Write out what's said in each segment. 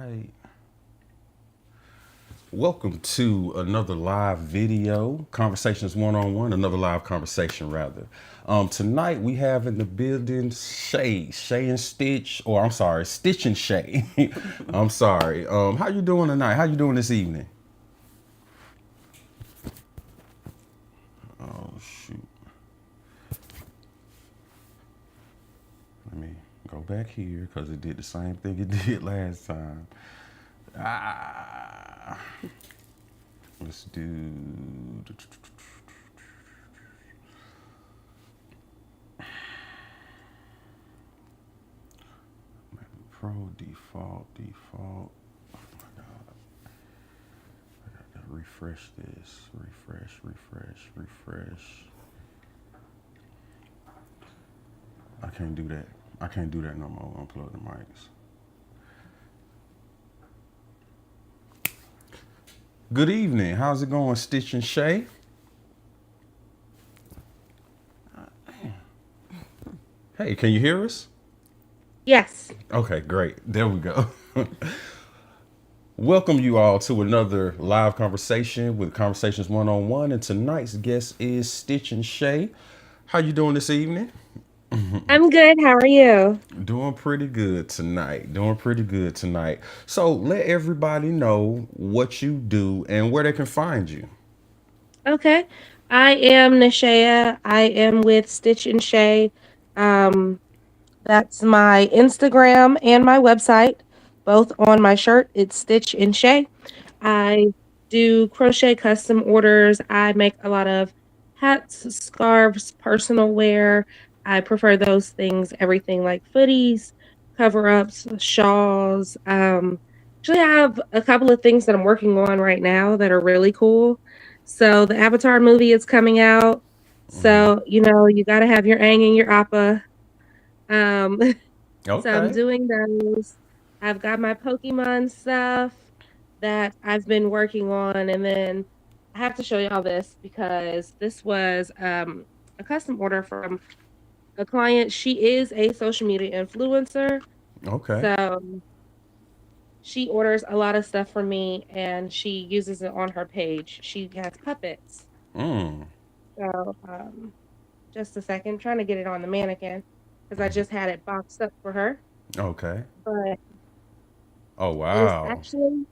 right. Welcome to another live video, Conversations One-on-One, another live conversation rather. Tonight we have in the building Shay and Stitch, or I'm sorry, Stitch and Shay. I'm sorry. How you doing tonight? How you doing this evening? Oh shoot. Let me go back here because it did the same thing it did last time. Ah. Let's do Pro default. Oh my God. I gotta refresh this. Refresh. I can't do that. I can't do that no more. Unplug the mics. Good evening. How's it going, Stitch and Shay? Hey, can you hear us? Yes. Okay, great. There we go. Welcome you all to another live conversation with Conversations One-on-One, and tonight's guest is Stitch and Shay. How you doing this evening? I'm good. How are you? Doing pretty good tonight. So let everybody know what you do and where they can find you. Okay. I am Nisha. I am with Stitch and Shay. Um, that's my Instagram and my website, both on my shirt. It's Stitch and Shay. I do crochet custom orders. I make a lot of hats, scarves, personal wear. I prefer those things, everything like footies, cover ups, shawls. Actually, I have a couple of things that I'm working on right now that are really cool. So, the Avatar movie is coming out. Hmm. So, you got to have your Aang and your Appa. Um, so I'm Okay. doing those. I've got my Pokemon stuff that I've been working on, and then I have to show y'all this because this was a custom order from a client. She is a social media influencer, Okay. so she orders a lot of stuff from me, and she uses it on her page. She has puppets. Mm. So just a second, trying to get it on the mannequin because I just had it boxed up for her, Okay. but Oh it is wow. actually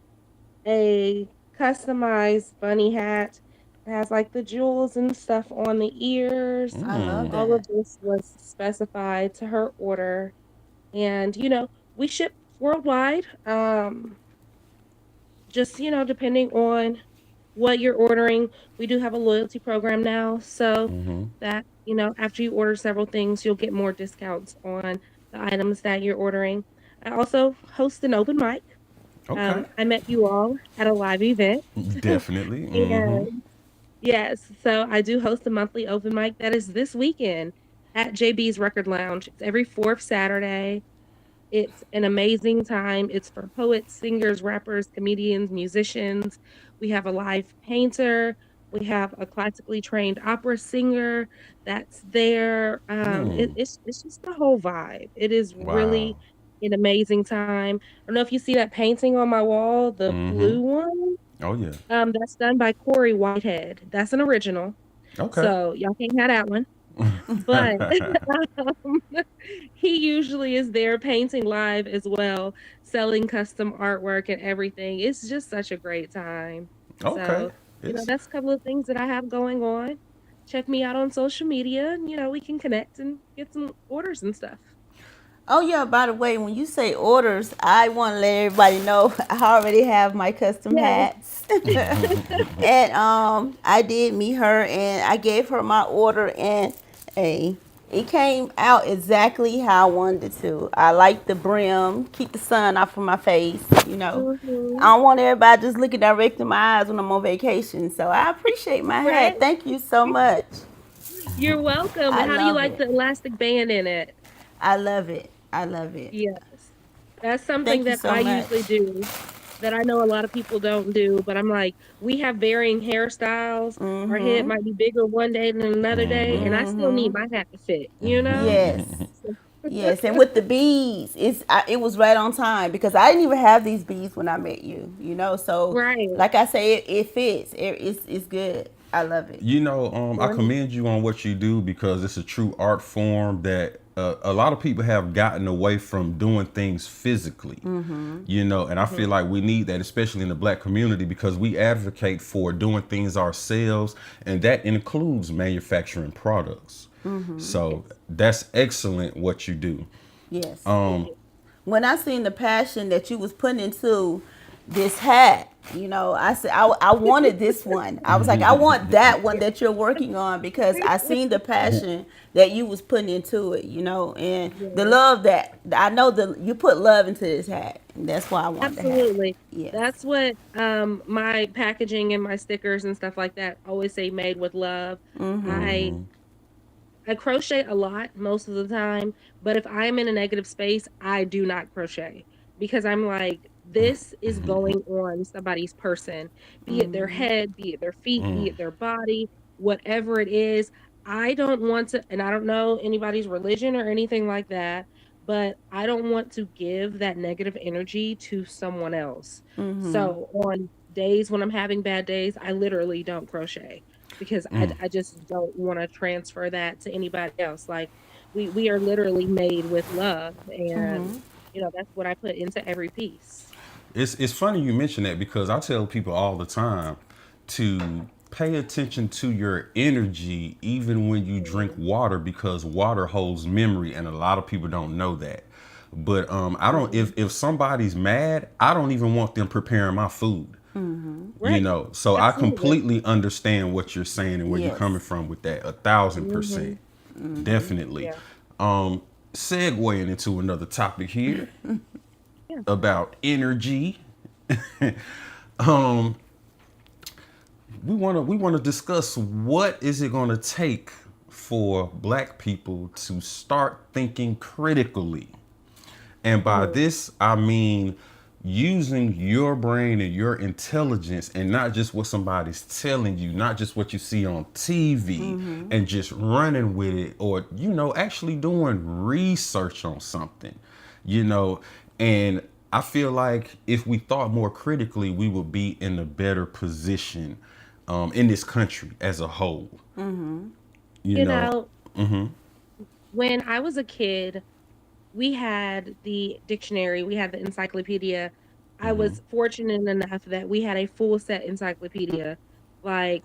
a customized bunny hat. It has like the jewels and stuff on the ears. I love Mm. All of that. this was specified to her order. And, we ship worldwide. Just, depending on what you're ordering. We do have a loyalty program now. So Mm-hmm. that, after you order several things, you'll get more discounts on the items that you're ordering. I also host an open mic. Okay. I met you all at a live event. Definitely. Mm-hmm. And yes, so I do host a monthly open mic that is this weekend at JB's Record Lounge. It's every fourth Saturday. It's an amazing time. It's for poets, singers, rappers, comedians, musicians. We have a live painter. We have a classically trained opera singer that's there. Mm. It's just the whole vibe. It is Wow. really an amazing time. I don't know if you see that painting on my wall, the Mm-hmm. blue one. Oh yeah. That's done by Corey Whitehead. That's an original. Okay. So y'all can't have that one. But um, he usually is there painting live as well, selling custom artwork and everything. It's just such a great time. Okay. So, It's that's a couple of things that I have going on. Check me out on social media and, we can connect and get some orders and stuff. Oh yeah, by the way, when you say orders, I want to let everybody know I already have my custom Yes. hats. And I did meet her and I gave her my order and a it came out exactly how I wanted it to. I like the brim, keep the sun off of my face. Hmm. I don't want everybody just looking direct in my eyes when I'm on vacation. So I appreciate my Right? hat. Thank you so much. You're welcome. I How do you love like it. the elastic band in it? I love it. I love it. Yes. That's something Thank you that so I much. usually do that I know a lot of people don't do, but I'm like, we have varying hairstyles. Our Mm-hmm. head might be bigger one day than another day, and I still need Mm-hmm. my hat to fit, you know? Yes. Yes, and with the beads, it was right on time because I didn't even have these beads when I met you. So Right. like I say, it fits. It's good. I love it. I Right. commend you on what you do because it's a true art form that a lot of people have gotten away from doing things physically. And I feel Mhm. like we need that, especially in the Black community, because we advocate for doing things ourselves, and that includes manufacturing products. So Yes. that's excellent what you do. Yes. Thank you. When I seen the passion that you was putting into this hat, I said I wanted this one. I was like, I want that one that you're working on because I seen the passion that you was putting into it, and the Yes. love that I know you put love into this hat. And that's why I wanted the hat. Absolutely. Yes. That's what my packaging and my stickers and stuff like that always say made with love. I I crochet a lot most of the time, but if I'm in a negative space, I do not crochet because I'm like, this is going on somebody's person, be it their head, be it their feet, be it their body, whatever it is. I don't want to, and I don't know anybody's religion or anything like that, but I don't want to give that negative energy to someone else. So on days when I'm having bad days, I literally don't crochet because I just don't wanna transfer that to anybody else, like, we are literally made with love, and, that's what I put into every piece. It's funny you mention that because I tell people all the time to pay attention to your energy even when you drink Mhm, water because water holds memory and a lot of people don't know that. But I don't mhm. if somebody's mad, I don't even want them preparing my food. Right, So I absolutely. completely understand what you're saying and where you're coming Yes. from with that 1,000%. Mhm, Definitely. yeah, Segueing into another topic here yeah. about energy. um we want to discuss what is it going to take for Black people to start thinking critically. And by Mm, this I mean using your brain and your intelligence and not just what somebody's telling you, not just what you see on TV, and just running with it, or actually doing research on something. you know and I feel like if we thought more critically we would be in a better position in this country as a whole. you you know know, when I was a kid, we had the dictionary, we had the encyclopedia. I was fortunate enough that we had a full set encyclopedia. Like,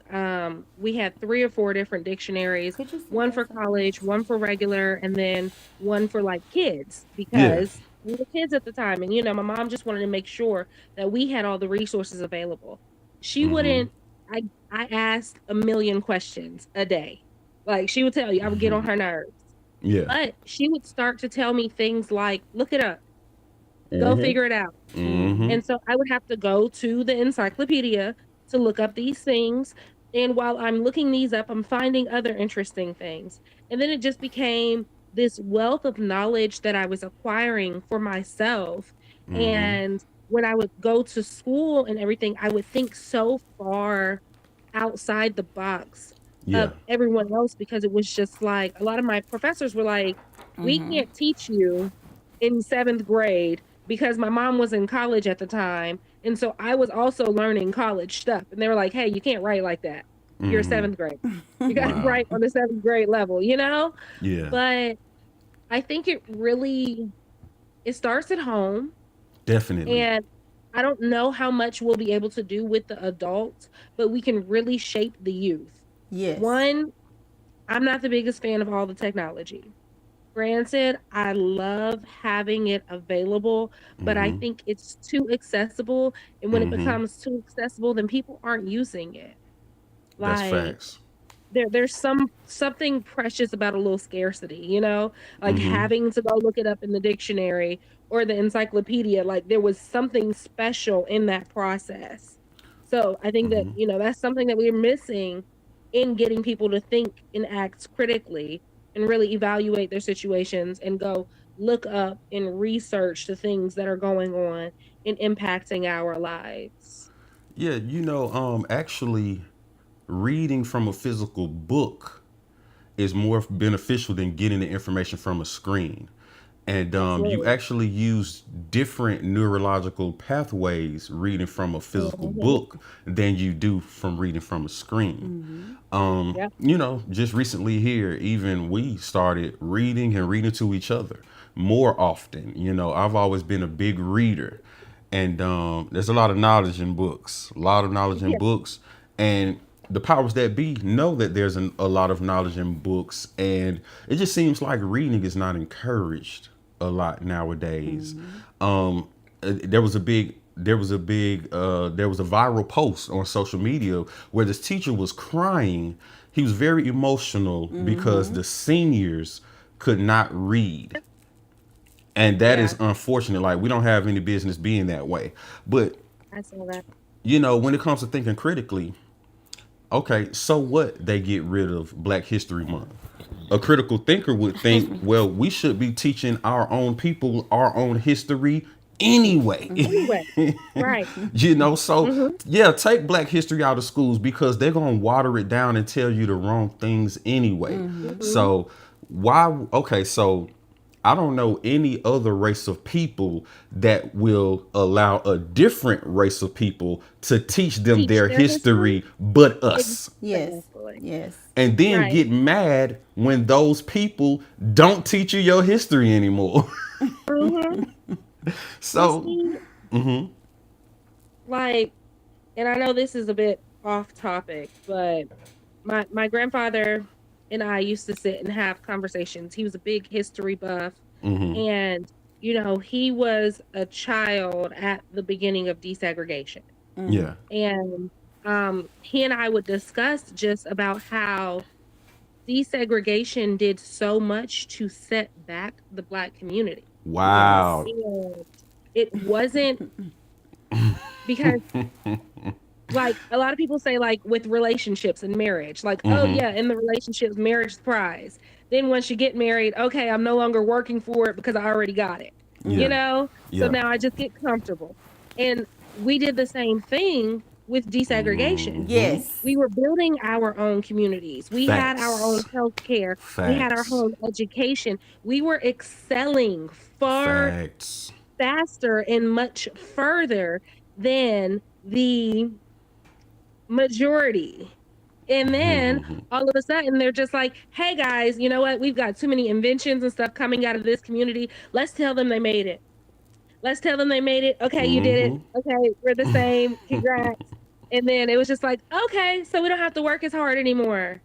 we had 3 or 4 different dictionaries, Could you sit one there for so I can? college, one for regular, and then one for, like, kids, yeah. because we were kids at the time, and, my mom just wanted to make sure that we had all the resources available. She wouldn't I I asked a million questions a day. Like, she would tell you, I would get on her nerves. Yeah. But she would start to tell me things like, "Look it up. Go figure it out." And so I would have to go to the encyclopedia to look up these things, and while I'm looking these up, I'm finding other interesting things. And then it just became this wealth of knowledge that I was acquiring for myself, and when I would go to school and everything, I would think so far outside the box Yeah. of everyone else because it was just like a lot of my professors were like, "We can't teach you in 7th grade," because my mom was in college at the time, and so I was also learning college stuff, and they were like, "Hey, you can't write like that. You're 7th grade. You gotta Wow. write on the 7th grade level," you know? Yeah. But I think it starts at home, Definitely. and I don't know how much we'll be able to do with the adults, but we can really shape the youth. Yes. One, I'm not the biggest fan of all the technology. Granted, I love having it available, but I think it's too accessible, and when it becomes too accessible, then people aren't using it. That's Like, facts. there's something precious about a little scarcity, like having to go look it up in the dictionary or the encyclopedia, like there was something special in that process. So I think that, that's something that we're missing in getting people to think and act critically and really evaluate their situations and go look up and research the things that are going on and impacting our lives. Yeah, actually reading from a physical book is more beneficial than getting the information from a screen. And you Absolutely. actually use different neurological pathways reading from a physical Mm-hmm. book than you do from reading from a screen. Yep. Just recently here, even we started reading and reading to each other more often. I've always been a big reader, and there's a lot of knowledge in books, a lot of knowledge in Yeah. books, and the powers that be know that there's a lot of knowledge in books, and it just seems like reading is not encouraged a lot nowadays. There was a big there was a viral post on social media where this teacher was crying. He was very emotional because the seniors could not read, and that Yeah. is unfortunate. Like, we don't have any business being that way. But I saw that. when it comes to thinking critically, okay, so what, they get rid of Black History Month? A critical thinker would think, well, we should be teaching our own people our own history anyway. Anyway. Right. So Mm-hmm. yeah, take Black history out of schools because they're gonna water it down and tell you the wrong things anyway. Mm-hmm. So why? Okay, so I don't know any other race of people that will allow a different race of people to teach them Teach their their history. history but us, Yes. Exactly. Yes. and then Right. get mad when those people don't teach you your history anymore. Mm-hmm. But So, see, like, and I know this is a bit off topic, but my grandfather and I used to sit and have conversations. He was a big history buff, and he was a child at the beginning of desegregation, yeah. and he and I would discuss just about how desegregation did so much to set back the Black community. Yes. Wow. And it wasn't because, like, a lot of people say, like, with relationships and marriage, like, oh yeah, in the relationships, marriage prize. Then once you get married, okay, I'm no longer working for it because I already got it. Yeah. So Yeah. now I just get comfortable. And we did the same thing with desegregation. Yes. We were building our own communities. We had our own Facts. healthcare. We had our Facts. own education. We were excelling far Facts. faster and much further than the majority. And then all of a sudden they're just like, hey guys, you know what? We've got too many inventions and stuff coming out of this community. Let's tell them they made it. Let's tell them they made it. Okay, you did it. Okay, we're the same. Congrats. And then it was just like, okay, so we don't have to work as hard anymore.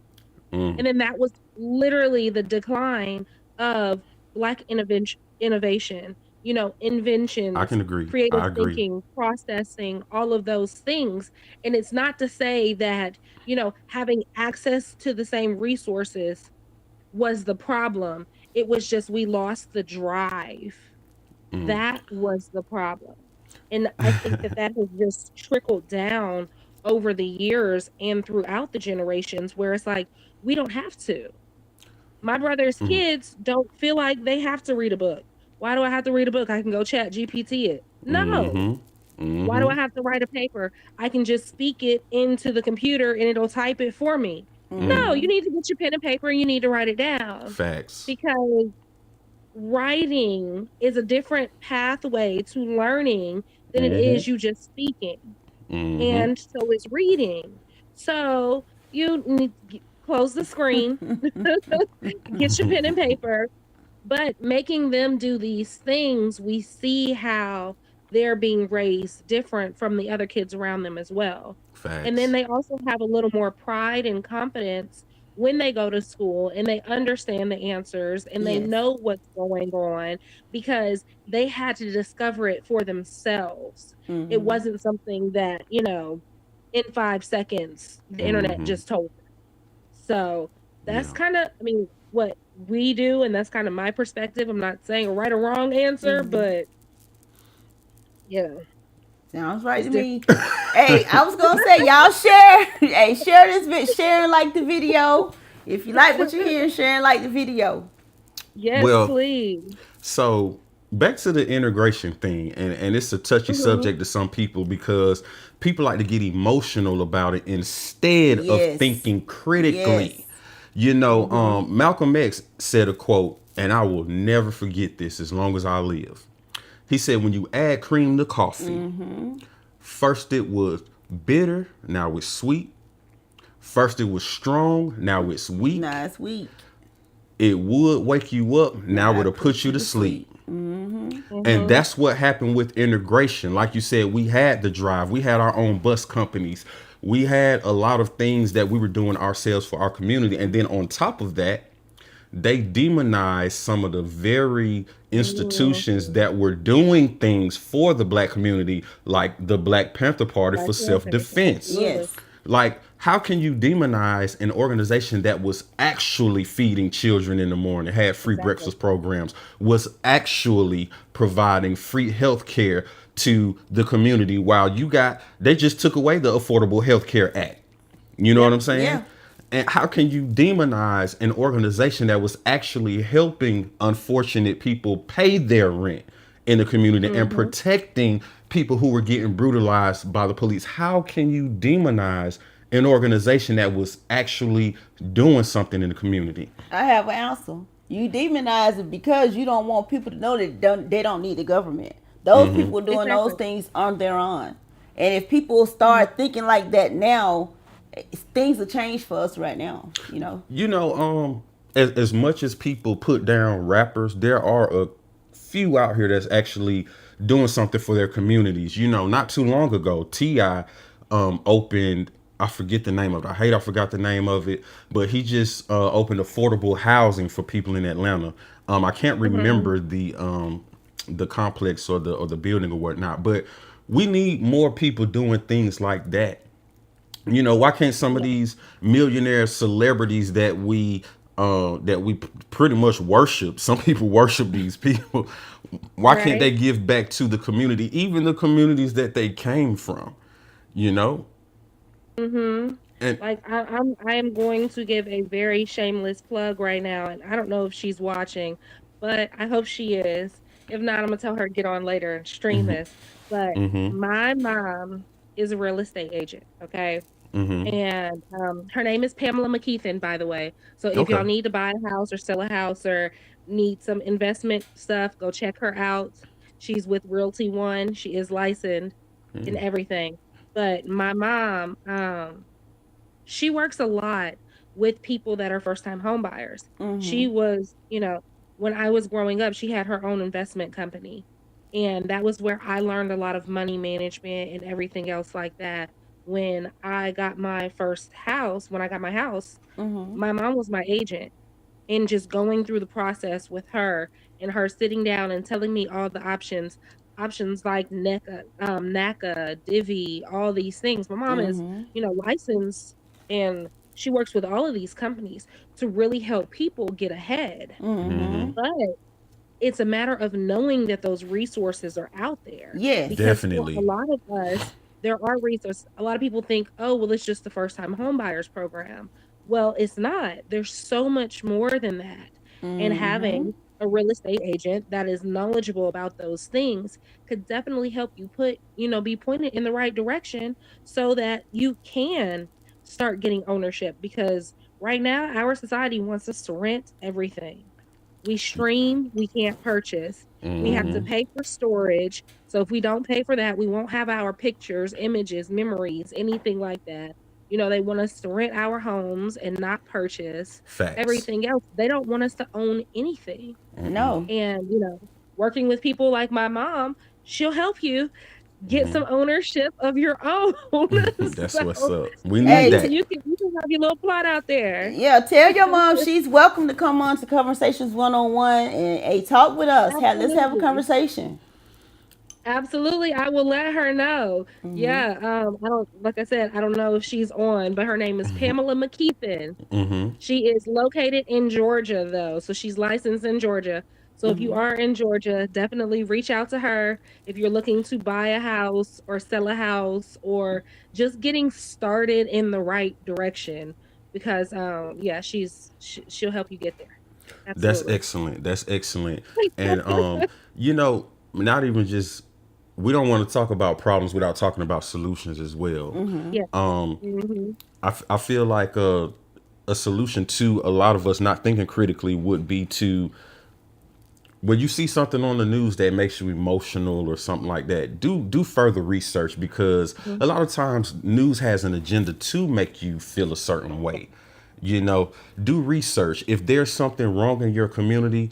And then that was literally the decline of Black innovation, I inventions, can agree. creative I agree. thinking, processing, all of those things. And it's not to say that, having access to the same resources was the problem. It was just we lost the drive. That was the problem. And I think that has just trickled down over the years and throughout the generations where it's like, we don't have to. My brother's kids don't feel like they have to read a book. Why do I have to read a book? I can go chat GPT it. No. Why do I have to write a paper? I can just speak it into the computer and it'll type it for me. No, you need to get your pen and paper and you need to write it down Facts. because writing is a different pathway to learning than it is you just speaking. And so is reading. So you need to close the screen, get your pen and paper, but making them do these things, we see how they're being raised different from the other kids around them as well. And then Facts. they also have a little more pride and confidence when they go to school and they understand the answers and they Yes. know what's going on because they had to discover it for themselves. It wasn't something that, in 5 seconds, the internet just told them. So that's Yeah. kind of, what we do, and that's kind of my perspective. I'm not saying a right or wrong answer, but yeah, Sounds right it's to different. me. Hey, I was gonna say y'all share. Hey, share this share and like the video. If you like what you hear, share and like the video. Yes, Well, please. so back to the integration thing, and it's a touchy Mhm. subject to some people because people like to get emotional about it instead of Yes. thinking critically. Yes. Malcolm X said a quote, and I will never forget this as long as I live. He said, when you add cream to coffee, first it was bitter, now it's sweet. First it was strong, now it's weak. Nah, it's weak. It would wake you up, now Now it'll it put puts you you to to sleep. sleep. And Mm-hmm. that's what happened with integration. Like you said, we had the drive, we had our own bus companies, we had a lot of things that we were doing ourselves for our community. And then on top of that, they demonized some of the very institutions Mm-hmm. that were doing things for the black community, like the Black Panther Party Black for Panther, self-defense. absolutely. Yes. Like, how can you demonize an organization that was actually feeding children in the morning, had free Exactly. breakfast programs, was actually providing free health care to the community, while they just took away the Affordable Health Care Act. You know what Yep. I'm saying? Yeah. And how can you demonize an organization that was actually helping unfortunate people pay their rent in the community and Mm-hmm. protecting people who were getting brutalized by the police? How can you demonize an organization that was actually doing something in the community? I have an answer. You demonize it because you don't want people to know that they don't need the government. Those people doing those Exactly. things on their own. And if people Mhm. start thinking like that now, things will change for us right now. You know, as much as people put down rappers, there are a few out here that's actually doing something for their communities. You know, not too long ago, Ti opened. I forget the name of it. I forgot the name of it, but he just opened affordable housing for people in Atlanta. I can't Mhm. remember the complex or the building or whatnot, but we need more people doing things like that. You know, why can't some of Yeah. these millionaire celebrities that we pretty much worship, some people worship these people, why can't Right. they give back to the community, even the communities that they came from, you know? Mm-hmm. And Like I am going to give a very shameless plug right now, and I don't know if she's watching, but I hope she is. If not, I'm gonna tell her to get on later and stream this. But my mom is a real estate agent, okay? And her name is Pamela McKeithen, by the way. So if y'all okay. need to buy a house or sell a house or need some investment stuff, go check her out. She's with Realty One. She is licensed and everything. But my mom, she works a lot with people that are first time home buyers. She was, when I was growing up, she had her own investment company. And that was where I learned a lot of money management and everything else like that. When I got my house, my mom was my agent, and just going through the process with her and her sitting down and telling me all the options like NACA, Divi, all these things. My mom is, licensed, and she works with all of these companies to really help people get ahead. But it's a matter of knowing that those resources are out there, Yes. because for a Definitely. lot of us, there are resources. A lot of people think, oh, well, it's just the first time home buyers program. Well, it's not. There's so much more than that. And having a real estate agent that is knowledgeable about those things could definitely help you be pointed in the right direction so that you can start getting ownership, because right now our society wants us to rent everything. We stream, we can't purchase. We have to pay for storage. So if we don't pay for that, we won't have our pictures, images, memories, anything like that. They want us to rent our homes and not purchase Facts. everything else. They don't want us to own anything. No. And, working with people like my mom, she'll help you get some ownership of your own. That's what's So up. We need Hey, that. you can have your little plot out there. yeah, tell your mom she's welcome to come on to Conversations One on One and hey, talk with us. Let's have a Absolutely. conversation. Absolutely, I will let her know. Yeah, I don't like I said, I don't know if she's on, but her name is Pamela McKeithen. She is located in Georgia though, so she's licensed in Georgia. So if you are in Georgia, definitely reach out to her if you're looking to buy a house or sell a house or just getting started in the right direction, because yeah, she'll help you get there. That's Absolutely. excellent. That's excellent. And you know, not even just, we don't want to talk about problems without talking about solutions as well. Yeah. Mhm. I feel like a solution to a lot of us not thinking critically would be to when you see something on the news that makes you emotional or something like that, do further research, because Mhm. a lot of times news has an agenda to make you feel a certain way. You know, do research. If there's something wrong in your community,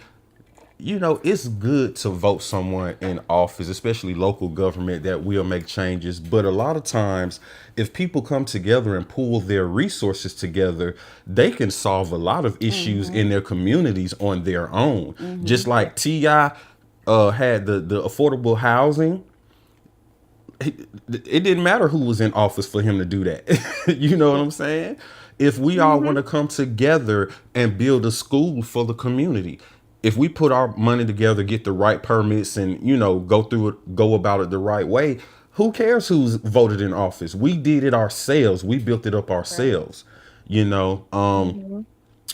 it's good to vote someone in office, especially local government, that will make changes. But a lot of times, if people come together and pool their resources together, they can solve a lot of issues in their communities on their own. Just Yeah. like Ti had the affordable housing. It didn't matter who was in office for him to do that. You know what I'm saying? If we all want Mhm. to come together and build a school for the community, if we put our money together, get the right permits, and go through it, go about it the right way, who cares who's voted in office? We did it ourselves. We built it up Right. ourselves. You know, Mhm.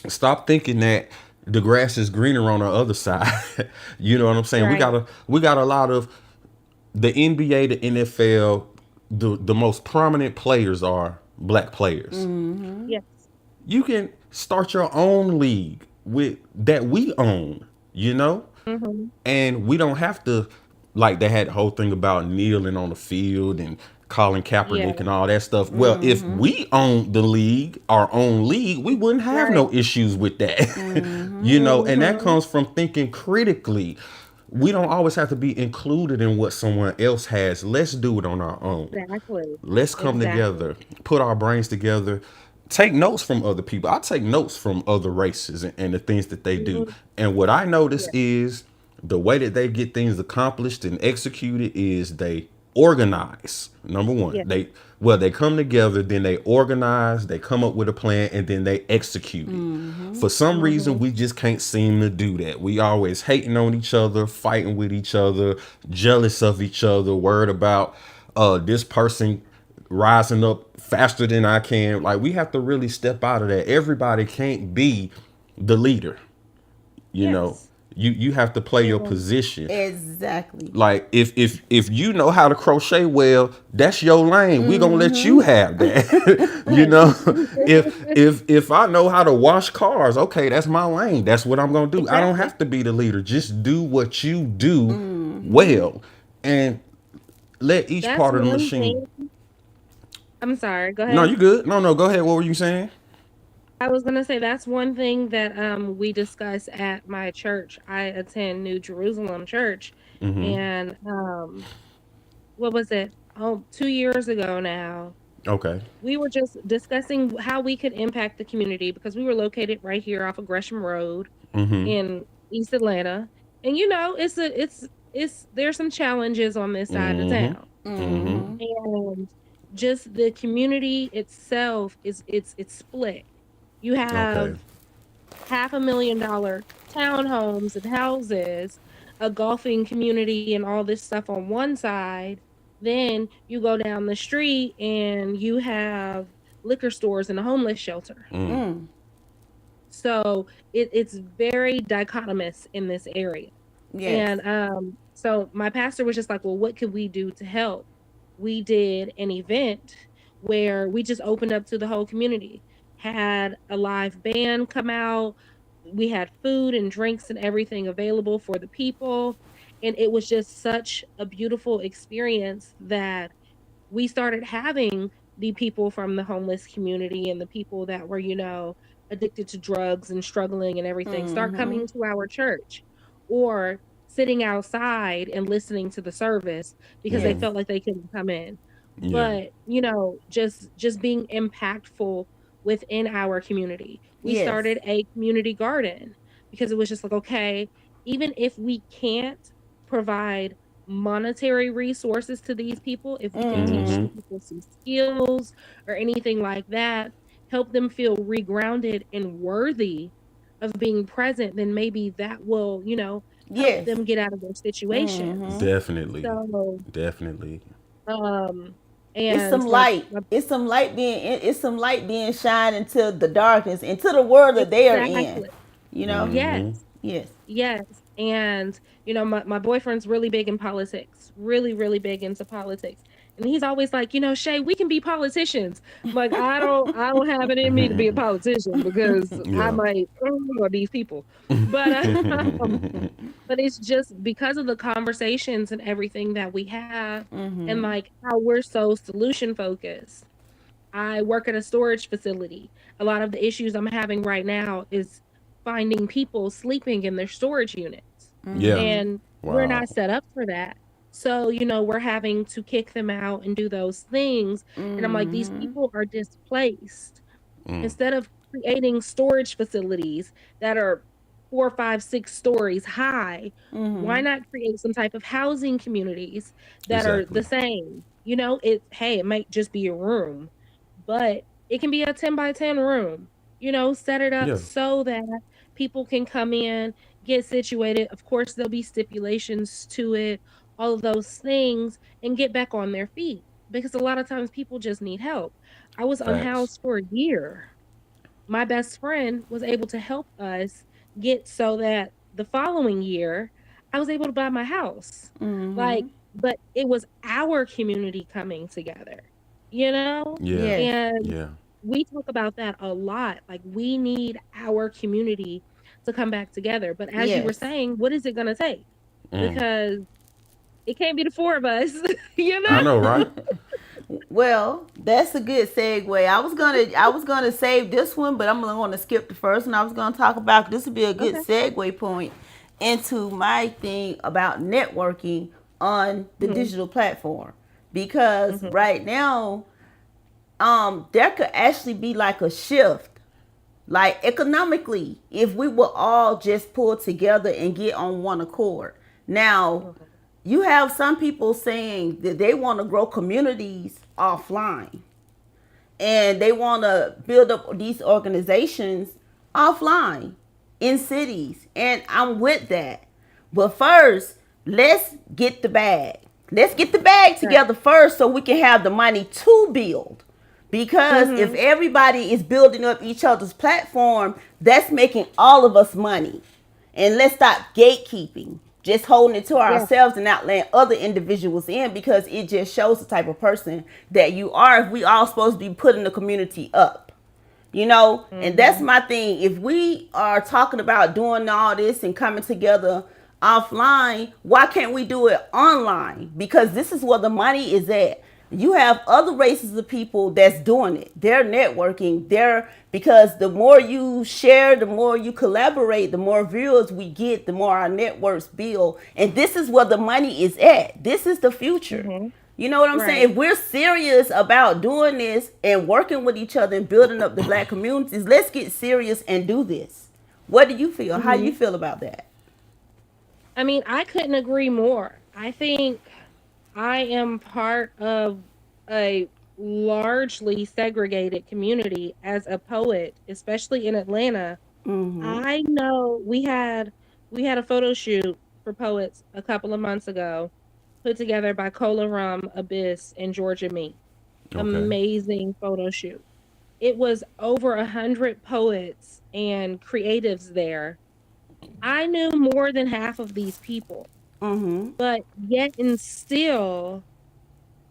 stop thinking that the grass is greener on the other side. You know what I'm saying? Right. We got a lot of the NBA, the NFL, the most prominent players are black players. Yes. You can start your own league with that we own, you know? Mhm. And we don't have to, like they had the whole thing about kneeling on the field and Colin Yeah. Kaepernick and all that stuff. Well, if we owned the league, our own league, we wouldn't have Right. no issues with that. And that Mhm. comes from thinking critically. We don't always have to be included in what someone else has. Let's do it on our own. Exactly. Let's come Exactly. together, put our brains together, take notes from other people. I take notes from other races and the things that they do. Mhm. And what I notice Yeah. is the way that they get things accomplished and executed is they organize. Number one, Yeah. they come together, then they organize, they come up with a plan, and then they execute it. For some reason, Mhm. we just can't seem to do that. We always hating on each other, fighting with each other, jealous of each other, worried about this person rising up faster than I can. Like, we have to really step out of that. Everybody can't be the leader. You know, Yes. you have to play your And position. Exactly. Like, if you know how to crochet well, that's your lane. We gonna let you Mm-hmm. have that. You right. know, if I know how to wash cars, okay, that's my lane. That's what I'm gonna do. I don't Exactly. have to be the leader. Just do what you do well, and let each That's part of the one machine. thing. I'm sorry. Go No, ahead. you good. No, go ahead. What were you saying? I was gonna say that's one thing that we discuss at my church. I attend New Jerusalem Church, and what was it? Oh, 2 years ago now. Okay. We were just discussing how we could impact the community because we were located right here off of Gresham Road in East Atlanta. And it's there's some challenges on this side of Mm-hmm. town. Mm-hmm. And just the community itself it's split. You Okay. have $500,000 townhomes and houses, a golfing community and all this stuff on one side. Then you go down the street and you have liquor stores and a homeless shelter. So it's very dichotomous in this area. Yes. And so my pastor was just like, well, what could we do to help? We did an event where we just opened up to the whole community, had a live band come out. We had food and drinks and everything available for the people. And it was just such a beautiful experience that we started having the people from the homeless community and the people that were, addicted to drugs and struggling and everything start coming to our church or sitting outside and listening to the service because they Mm-hmm. Yes. felt like they couldn't come in. Yeah. But, just being impactful within our community. We Yes. started a community garden because it was just like, okay, even if we can't provide monetary resources to these people, if we can teach Mm-hmm. the people some skills or anything like that, help them feel regrounded and worthy of being present, then maybe that will, help Yes. them get out of their situations. Definitely. So, Definitely. um, It's and some light. It's some light being shined into the darkness, into the world that they are in. exactly. You know? Yes. Mm-hmm. Yes. Yes. And, my boyfriend's really big in politics, really, really big into politics. And he's always like, Shay, we can be politicians. I'm like, I don't have it in me to be a politician because I Yeah. might these people. But but it's just because of the conversations and everything that we have and like how we're so solution focused. I work at a storage facility. A lot of the issues I'm having right now is finding people sleeping in their storage units. Yeah. And we're Wow. not set up for that. So, we're having to kick them out and do those things. And I'm like, these people are displaced. Instead of creating storage facilities that are 4, 5, 6 stories high, why not create some type of housing communities that are Exactly. the same? It might just be a room, but it can be a 10 by 10 room. Set it up Yeah. so that people can come in, get situated. Of course, there'll be stipulations to it, all of those things, and get back on their feet because a lot of times people just need help. I was Facts. unhoused for a year. My best friend was able to help us get so that the following year I was able to buy my house. Like, but it was our community coming together, you know? Yeah. Yes. And Yeah. we talk about that a lot. Like, we need our community to come back together. But as you were Yes. saying, what is it going to take? Because it can't be the four of us, you I know? know, right? Well, that's a good segue. I was gonna save this one, but I'm gonna skip the first one. I was gonna talk about this would be a good Okay. segue point into my thing about networking on the Hmm. digital platform. Because Hmm. right now, there could actually be like a shift, like economically, if we will all just pull together and get on one accord. Now, you have some people saying that they want to grow communities offline and they want to build up these organizations offline in cities. And I'm with that. But first, let's get the bag. Let's get the bag Right. together first so we can have the money to build. Because if Hmm. everybody is building up each other's platform, that's making all of us money. And let's stop gatekeeping, just holding it to Yeah. ourselves and not letting other individuals in, because it just shows the type of person that you are if we all supposed to be putting the community up. And that's Hmm. my thing. If we are talking about doing all this and coming together offline, why can't we do it online? Because this is where the money is at. You have other races of people that's doing it. They're networking. Because the more you share, the more you collaborate, the more viewers we get, the more our networks build. And this is where the money is at. This is the future. Hmm. You know what I'm saying? Right. If we're serious about doing this and working with each other and building up the black communities, let's get serious and do this. What do you feel? How Hmm. you feel about that? I mean, I couldn't agree more. I think I am part of a largely segregated community as a poet, especially in Atlanta. I know we had a photo shoot for poets a couple of months ago, put together by Cola Rum, Abyss, and Georgia Me. Okay. Amazing photo shoot. It was over 100 poets and creatives there. I knew more than half of these people, but yet and still,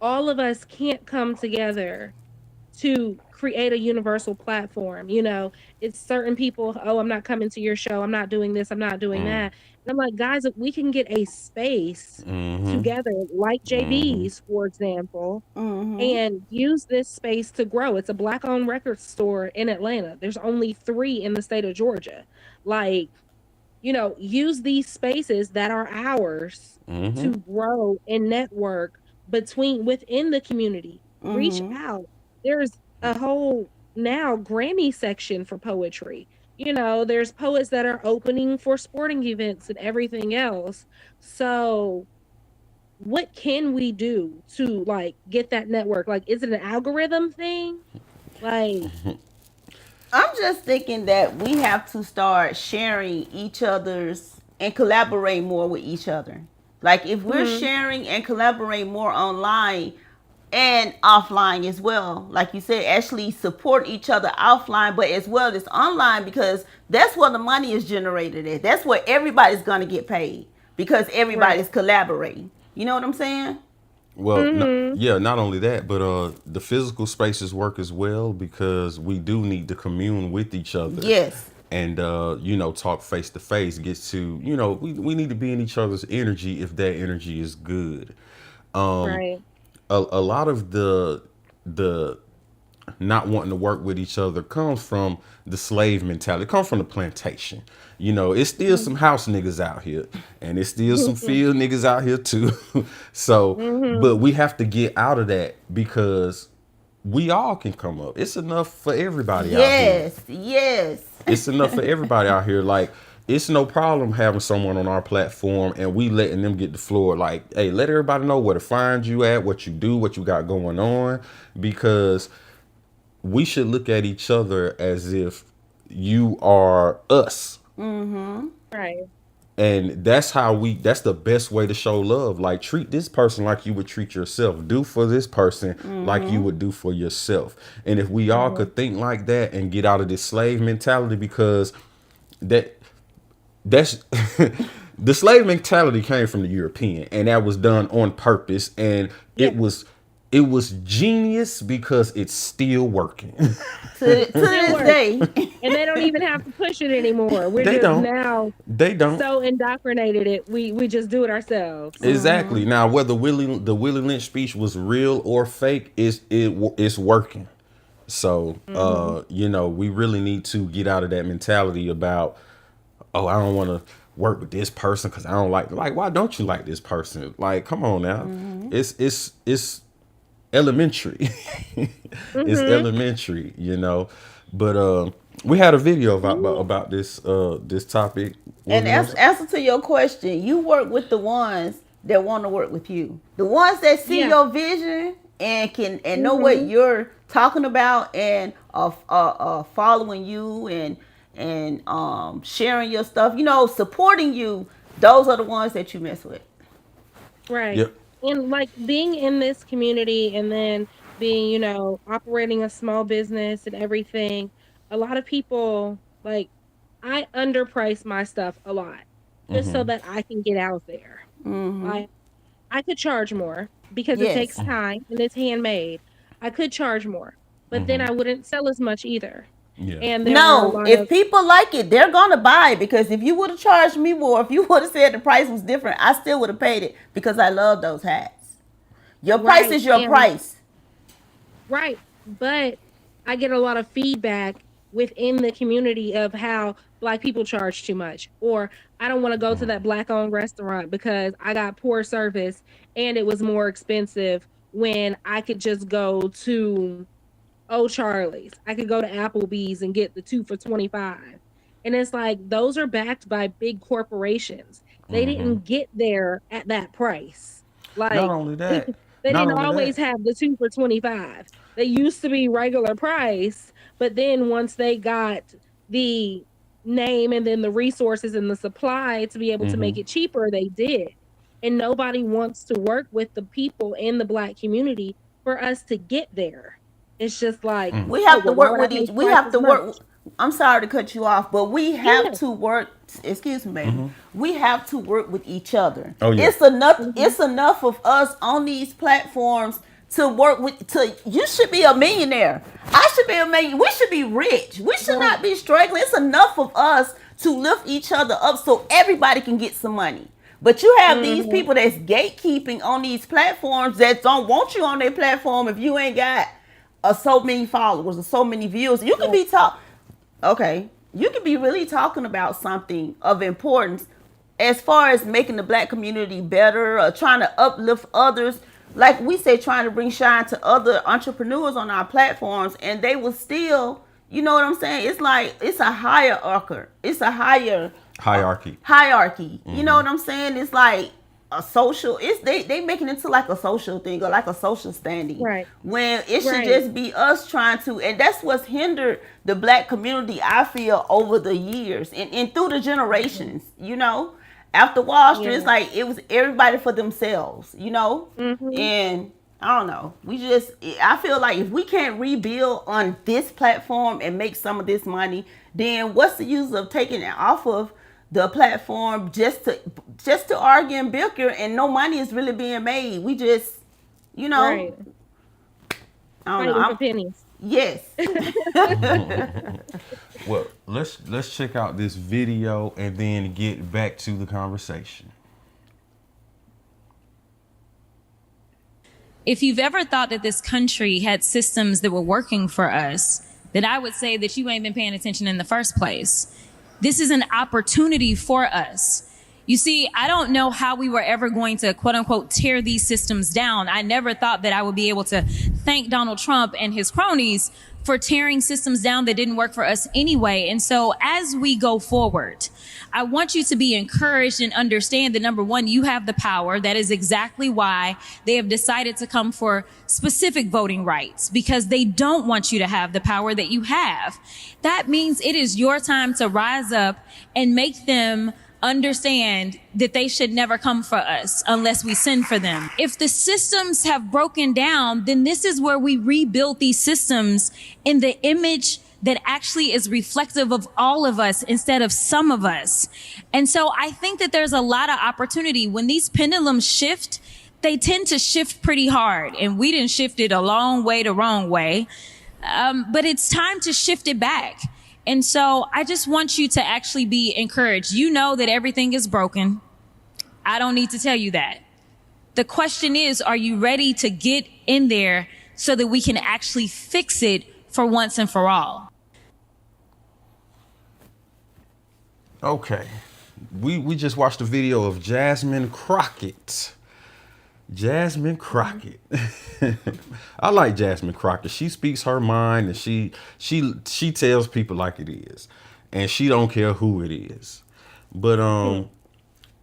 all of us can't come together to create a universal platform. It's certain people, oh, I'm not coming to your show, I'm not doing this, I'm not doing that. And I'm like, guys, if we can get a space together, like JB's, for example, and use this space to grow. It's a black owned record store in Atlanta. There's only 3 in the state of Georgia. Like, use these spaces that are ours to grow and network within the community. Reach out. There's a whole now Grammy section for poetry. There's poets that are opening for sporting events and everything else. So, what can we do to like get that network? Like, is it an algorithm thing? Like, I'm just thinking that we have to start sharing each other's and collaborate more with each other. Like if we're mhm, sharing and collaborate more online and offline as well, like you said, actually support each other offline, but as well as online, because that's where the money is generated at. That's where everybody's gonna get paid because right. everybody's collaborating. You know what I'm saying? Well, Mm-hmm. yeah, not only that, but the physical spaces work as well because we do need to commune with each other Yes. and talk face to face. Gets to we need to be in each other's energy if that energy is good. Right. A lot of the not wanting to work with each other comes from the slave mentality. It comes from the plantation. It's still some house niggas out here, and it's still some field niggas out here too. So, Mm-hmm. but we have to get out of that because we all can come up. It's enough for everybody out here. Yes. Yes. It's enough for everybody out here. Like, it's no problem having someone on our platform and we letting them get the floor. Like, hey, let everybody know where to find you at, what you do, what you got going on, because we should look at each other as if you are us. Right. And that's the best way to show love. Like, treat this person like you would treat yourself. Do for this person like you would do for yourself. And if we all Mm-hmm. could think like that and get out of this slave mentality, because that that's the slave mentality came from the European, and that was done on purpose, and Yeah. it was genius because it's still working. To Still this work. day. And they don't even have to push it anymore. We're They just don't. now They don't. so indoctrinated it. We just do it ourselves. Exactly. Now, whether the Willie Lynch speech was real or fake, it's working. So, Mm-hmm. we really need to get out of that mentality about, oh, I don't want to work with this person because I don't like. Why don't you like this person? Like, come on now. It's elementary. It's Mm-hmm. elementary. But we had a video about this topic. What And was it? answer to your question, you work with the ones that want to work with you. The ones that see Yeah. your vision and can and know what Mm-hmm. you're talking about and are following you and sharing your stuff, supporting you. Those are the ones that you mess with. Right. Yep. And like being in this community and then being, operating a small business and everything, a lot of people like I underprice my stuff a lot just so that I can get out there. Like I could charge more because it takes Yes. time and it's handmade. I could charge more, but then I wouldn't sell as much either. Yeah. And there are a No, lot if of people like it, they're gonna buy it because if you would have charged me more, if you would have said the price was different, I still would have paid it because I love those hats. Your price right is your and price. right, but I get a lot of feedback within the community of how black people charge too much, or I don't want to go to that black owned restaurant because I got poor service and it was more expensive when I could just go to Charlie's. I could go to Applebee's and get the 2 for $25. And it's like those are backed by big corporations. They didn't get there at that price. Not Like only they that, not didn't only always that. have the 2 for $25. They used to be regular price, but then once they got the name and then the resources and the supply to be able to make it cheaper, they did. And nobody wants to work with the people in the black community for us to get there. It's just like, We oh have to well, why work would I with each. make We twice have as to work. much? I'm sorry to cut you off, but we have Yeah. to work. Excuse me, baby. We have to work with each other. Oh yeah. It's enough. Hmm. It's enough of us on these platforms to work with. You should be a millionaire. I should be a million. We should be rich. We should Right. not be struggling. It's enough of us to lift each other up so everybody can get some money. But you have these Hmm. people that's gatekeeping on these platforms that don't want you on their platform if you ain't got so many followers or so many views. You could Right. be talk. Okay, you could be really talking about something of importance as far as making the black community better or trying to uplift others. Like we say, trying to bring shine to other entrepreneurs on our platforms, and they will still, you know what I'm saying? It's like it's a hierarchy. It's a Hierarchy. hierarchy. You know what I'm saying? It's like a social. It's they making it to like a social thing or like a social standing Right. when it should Right. just be us trying to. And that's what's hindered the black community. I feel over the years and through the generations. After Wall Street, it's Yeah. like it was everybody for themselves. Hmm. And I don't know. I feel like if we can't rebuild on this platform and make some of this money, then what's the use of taking it off of the platform just to argue and bicker and no money is really being made? We just You know, Right. I don't know. Fighting for pennies. Yes. Well, let's check out this video and then get back to the conversation. If you've ever thought that this country had systems that were working for us, then I would say that you ain't been paying attention in the first place. This is an opportunity for us. You see, I don't know how we were ever going to, quote unquote, tear these systems down. I never thought that I would be able to thank Donald Trump and his cronies for tearing systems down that didn't work for us anyway. And so as we go forward, I want you to be encouraged and understand that, number one, you have the power. That is exactly why they have decided to come for specific voting rights, because they don't want you to have the power that you have. That means it is your time to rise up and make them understand that they should never come for us unless we send for them. If the systems have broken down, then this is where we rebuild these systems in the image that actually is reflective of all of us instead of some of us. And so I think that there's a lot of opportunity. When these pendulums shift, they tend to shift pretty hard, and we didn't shift it a long way the wrong way. But it's time to shift it back. And so I just want you to actually be encouraged. You know that everything is broken. I don't need to tell you that. The question is, are you ready to get in there so that we can actually fix it for once and for all? Okay. We just watched a video of Jasmine Crockett. Jasmine Crockett. I like Jasmine Crockett. She speaks her mind, and she tells people like it is, and she don't care who it is. But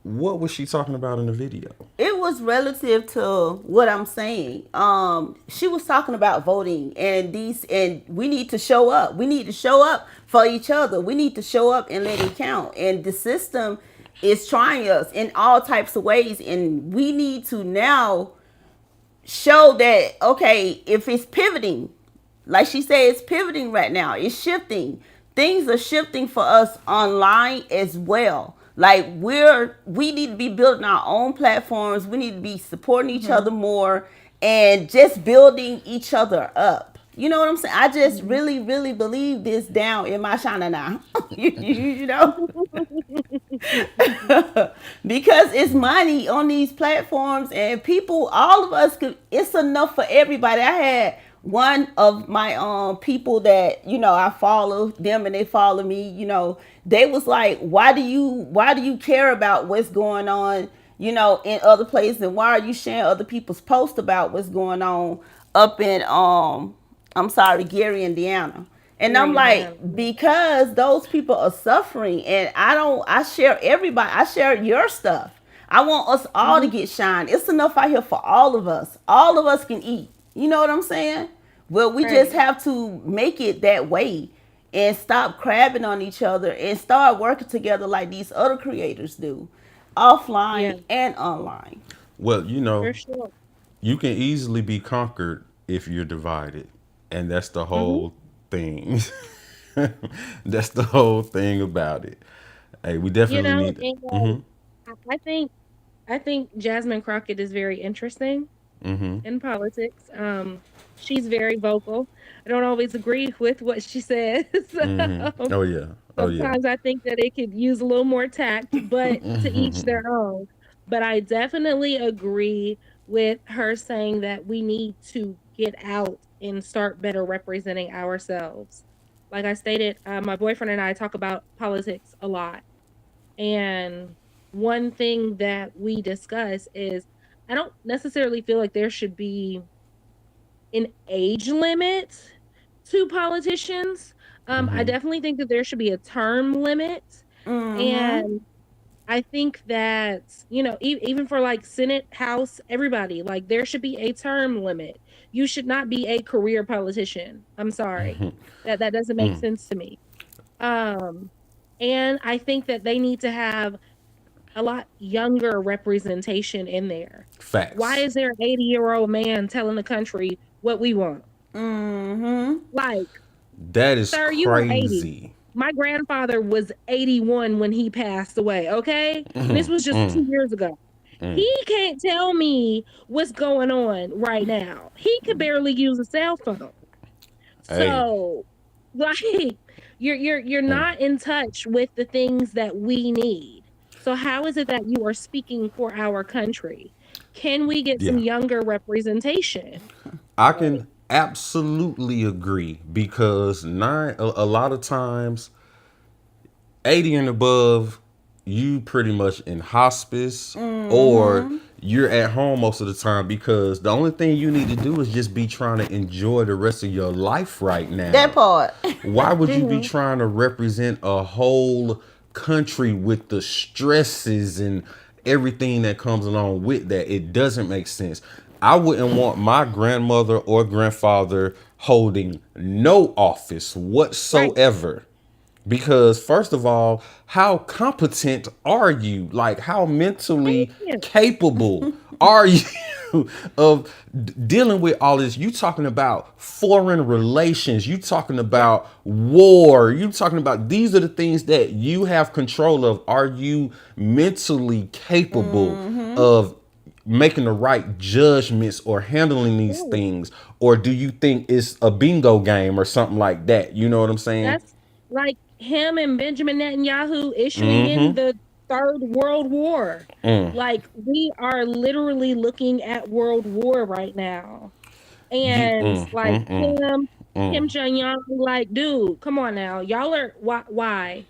what was she talking about in the video? It was relative to what I'm saying. She was talking about voting and we need to show up. We need to show up for each other. We need to show up and let it count. And the system is trying us in all types of ways, and we need to now show that, okay, if it's pivoting, like she said, it's pivoting right now, it's shifting. Things are shifting for us online as well. Like we need to be building our own platforms. We need to be supporting each other more and just building each other up. You know what I'm saying? I just really, really believe this down in my shana now. You know? Because it's money on these platforms, and people, all of us could, it's enough for everybody. I had one of my people that, you know, I follow them and they follow me, you know, they was like, why do you care about what's going on, you know, in other places, and why are you sharing other people's posts about what's going on up in I'm sorry, Gary, Indiana. And I'm like, because those people are suffering, and I share everybody, I share your stuff. I want us all to get shine. It's enough out here for all of us. All of us can eat. You know what I'm saying? Well, we just have to make it that way and stop crabbing on each other and start working together like these other creators do, offline and online. Well, you know, For sure. you can easily be conquered if you're divided, and that's the whole thing. That's the whole thing about it. Hey, we You definitely know, need. and I think Jasmine Crockett is very interesting in politics. She's very vocal. I don't always agree with what she says. Oh yeah. Oh yeah. Sometimes I think that it could use a little more tact, but to each their own. But I definitely agree with her saying that we need to get out and start better representing ourselves. Like I stated, my boyfriend and I talk about politics a lot. And one thing that we discuss is I don't necessarily feel like there should be an age limit to politicians. I definitely think that there should be a term limit. And I think that, you know, even for like Senate, House, everybody, like there should be a term limit. You should not be a career politician. I'm sorry. That doesn't make sense to me. And I think that they need to have a lot younger representation in there. Facts. Why is there an 80-year-old man telling the country what we want? Like, That is sir, you were 80. crazy. My grandfather was 81 when he passed away, okay? And this was just 2 years ago. He can't tell me what's going on right now. He could barely use a cell phone. Hey, So, like, you're not in touch with the things that we need. So how is it that you are speaking for our country? Can we get some yeah. younger representation? I Like, can absolutely agree because a lot of times 80 and above, you pretty much in hospice or you're at home most of the time because the only thing you need to do is just be trying to enjoy the rest of your life right That now. part. Why would you be mhm, trying to represent a whole country with the stresses and everything that comes along with that? It doesn't make sense. I wouldn't want my grandmother or grandfather holding no office right. whatsoever. Because first of all, how competent are you? Like how Thank mentally you. capable are you of dealing with all this? You talking about foreign relations, you talking Yeah. about war, you talking about these are the things that you have control of. Are you mentally capable of making the right judgments or handling these Right. things? Or do you think it's a bingo game or something like that? You know what I'm saying? That's like him and Benjamin Netanyahu issuing in the Third World War. Like, we are literally looking at World War right now. You And like Kim Jong Un, like, dude, come on now. Y'all are why?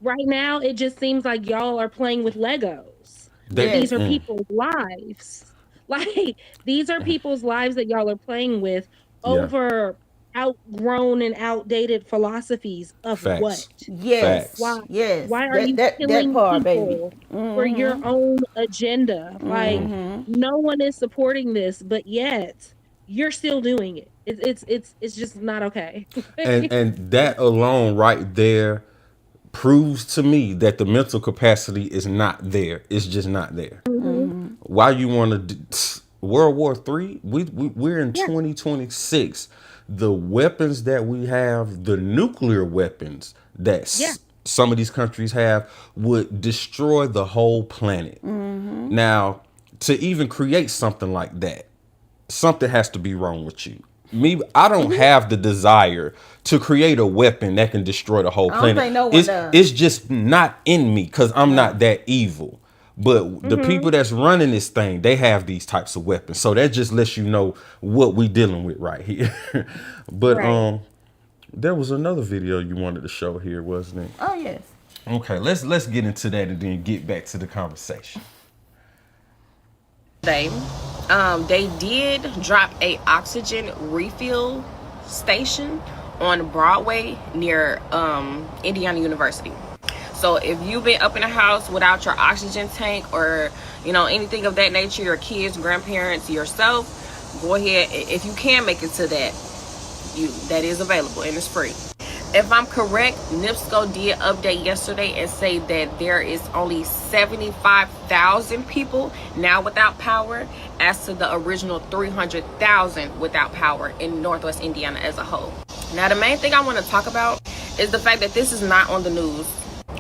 Right now, it just seems like y'all are playing with Legos. But that these are Yes. people's lives. Like, these are people's lives that y'all are playing with yeah. over outgrown and outdated philosophies of what? Facts. Yes. Why? Facts. Yes. Why are That you that that killing part, baby. people for your own agenda? Like, no one is supporting this, but yet you're still doing it. It's just not okay. And that alone right there proves to me that the mental capacity is not there. It's just not there. Mhm. Why you want to World War Three? We're in Yeah, 2026. The weapons that we have, the nuclear weapons that yeah. some of these countries have, would destroy the whole planet. Now, to even create something like that, something has to be wrong with you. Me, I don't Mhm, have the desire to create a weapon that can destroy the whole I don't planet. think no one It's does. it's just not in me because I'm No. not that evil. But the mhm. people that's running this thing, they have these types of weapons. So that just lets you know what we dealing with right here. But Right. there was another video you wanted to show here, wasn't it? Oh yes. Okay, let's get into that and then get back to the conversation. They they did drop a oxygen refill station on Broadway near Indiana University. So if you've been up in the house without your oxygen tank or anything of that nature, your kids, grandparents, yourself, go ahead. If you can make it to that is available and it's free. If I'm correct, NIPSCO did update yesterday and say that there is only 75,000 people now without power, as to the original 300,000 without power in Northwest Indiana as a whole. Now, the main thing I want to talk about is the fact that this is not on the news.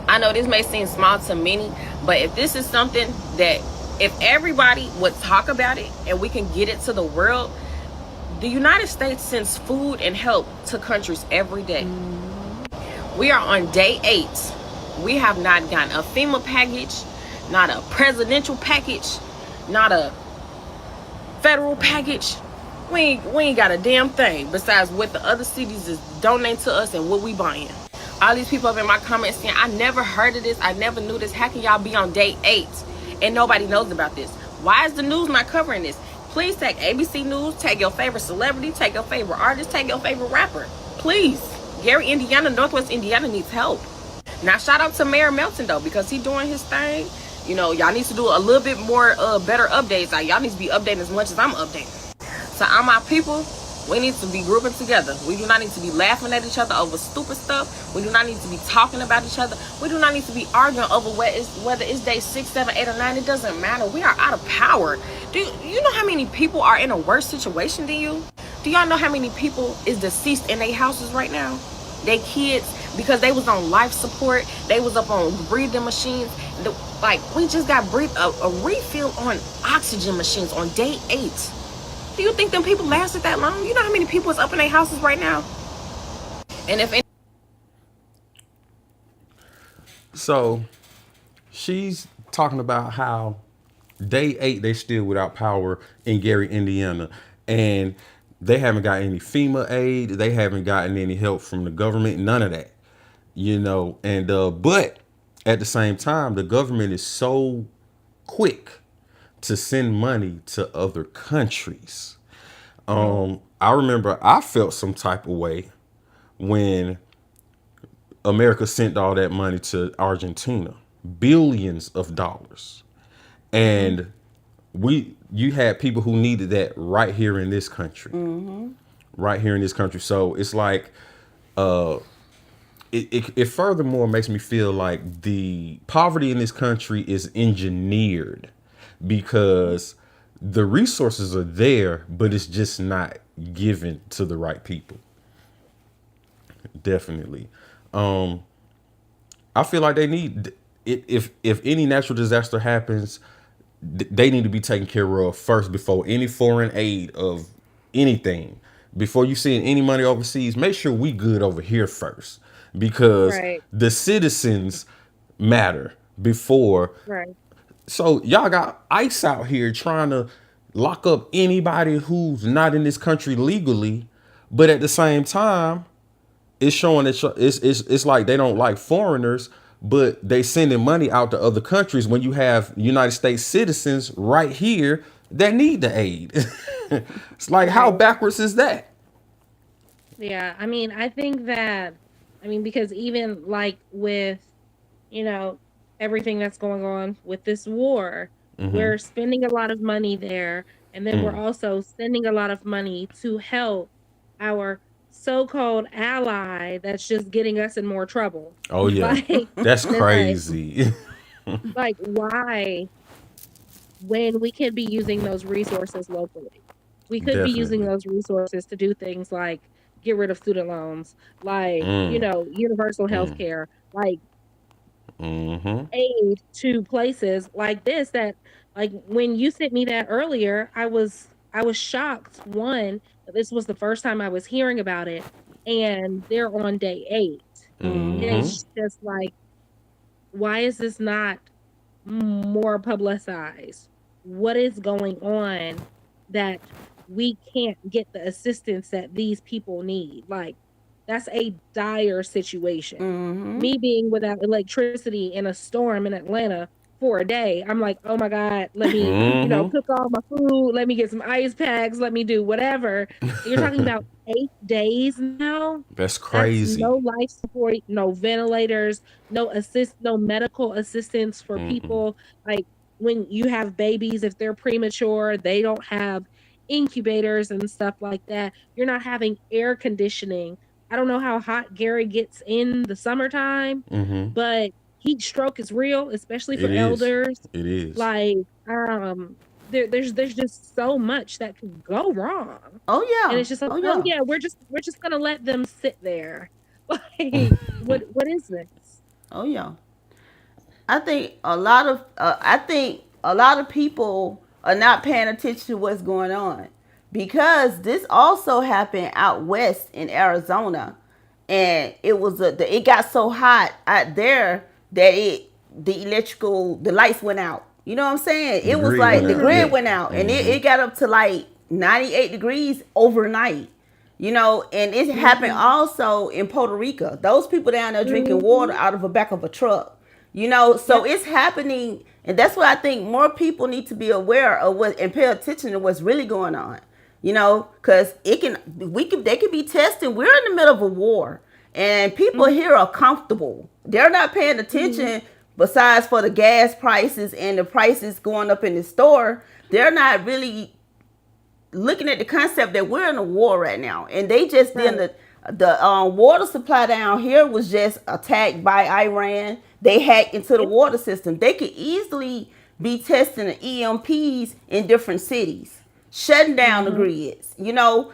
I know this may seem small to many, but if this is something that if everybody would talk about it and we can get it to the world, the United States sends food and help to countries every day. We are on day 8. We have not gotten a FEMA package, not a presidential package, not a federal package. We ain't got a damn thing besides what the other cities is donating to us and what we buying. All these people up in my comments saying, I never heard of this, I never knew this. How can y'all be on day 8 and nobody knows about this? Why is the news not covering this? Please take ABC News, take your favorite celebrity, take your favorite artist, take your favorite rapper. Please. Gary, Indiana, Northwest Indiana needs help. Now, shout out to Mayor Melton, though, because he doing his thing. Y'all need to do a little bit more better updates. Like, y'all need to be updating as much as I'm updating. So, all my people, we need to be grouping together. We do not need to be laughing at each other over stupid stuff. We do not need to be talking about each other. We do not need to be arguing over whether it's day 6, 7, 8, or 9. It doesn't matter. We are out of power. Do you know how many people are in a worse situation than you? Do y'all know how many people is deceased in their houses right now? They kids, because they was on life support. They was up on breathing machines. Like, we just got a refill on oxygen machines on day 8. Do you think them people lasted that long? You know how many people is up in their houses right now? And if So she's talking about how day 8 they still without power in Gary, Indiana, and they haven't got any FEMA aid. They haven't gotten any help from the government. None of that, And but at the same time, the government is so quick to send money to other countries. I remember I felt some type of way when America sent all that money to Argentina, billions of dollars, and you had people who needed that right here in this country, right here in this country. So it's like it furthermore makes me feel like the poverty in this country is engineered because the resources are there, but it's just not given to the right people. Definitely. I feel like they need if any natural disaster happens, they need to be taken care of first before any foreign aid of anything. Before you send any money overseas, make sure we good over here first because Right. the citizens matter before. Right. So y'all got ICE out here trying to lock up anybody who's not in this country legally, but at the same time, it's showing that it's like they don't like foreigners, but they sending money out to other countries when you have United States citizens right here that need the aid. It's like, how Right. backwards is that? Yeah. I mean, I think that, because even like with, you know, everything that's going on with this war, we're spending a lot of money there. And then we're also sending a lot of money to help our so-called ally that's just getting us in more trouble. Oh yeah, Like, and that's it's crazy. like, why, when we could be using those resources locally? We could be using Definitely. those resources to do things like get rid of student loans, like, universal health care, like aid to places like this that, like, when you sent me that earlier, I was shocked, one, that this was the first time I was hearing about it, and they're on day 8. And it's just like, why is this not more publicized? What is going on that we can't get the assistance that these people need? Like, that's a dire situation. Me being without electricity in a storm in Atlanta for a day, I'm like, oh my God, let me, cook all my food, let me get some ice packs, let me do whatever. You're talking about 8 days now. That's That's crazy. no life support, no ventilators, no medical assistance for people. Like, when you have babies, if they're premature, they don't have incubators and stuff like that. You're not having air conditioning. I don't know how hot Gary gets in the summertime, but heat stroke is real, especially for It is. elders. It is. Like, there's just so much that could go wrong. Oh And yeah. it's just like, Oh oh yeah. yeah, we're just gonna let them sit there. Like, what is this? Oh yeah. I think a lot of people are not paying attention to what's going on because this also happened out west in Arizona, and it got so hot out there that the lights went out. You know what I'm saying? The It was grid went like the out. grid Yep. went out, and it got up to like 98 degrees overnight. And it happened Mhm. also in Puerto Rico. Those people down there drinking water Mhm. out of the back of a truck. So Yep. it's happening, and that's what I think more people need to be aware of what and pay attention to what's really going on. Because they can be testing. We're in the middle of a war, and people Mhm. here are comfortable. They're not paying Mhm. attention. Besides for the gas prices and the prices going up in the store, they're not really looking at the concept that we're in a war right now, and they just Right. did the water supply down here was just attacked by Iran. They hacked into the Yep. water system. They could easily be testing the EMPs in different cities, shutting down the Mhm. grids.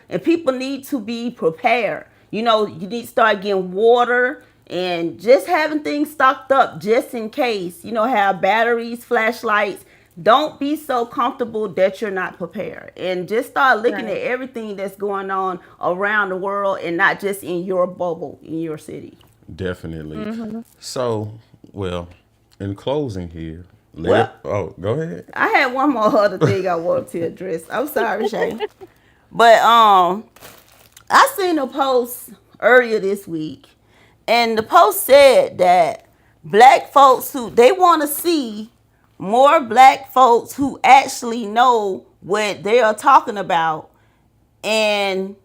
And people need to be prepared. You need to start getting water And just having things stocked up just in case, have batteries, flashlights. Don't be so comfortable that you're not prepared. And just start looking at Right. everything that's going on around the world and not just in your bubble, in your city. Definitely. Mm-hmm. So, well, in closing here, Well, go ahead. I had one more other thing I wanted to address. I'm sorry, Shay. But I seen a post earlier this week, and the post said that black folks who they want to see more black folks who actually know what they are talking about, and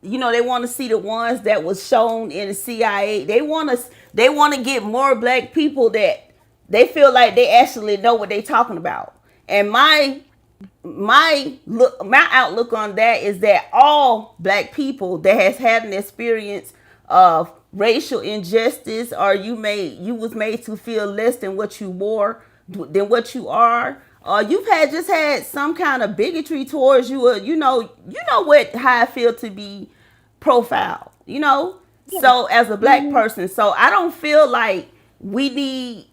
they want to see the ones that was shown in the CIA. They want to get more black people that they feel like they actually know what they talking about. And my outlook on that is that all black people that has had an experience of racial injustice, or you was made to feel less than what you were, than what you are, you've had some kind of bigotry towards you, or what how I feel to be profile, Yeah. so as a black Mm-hmm. person. So I don't feel like we need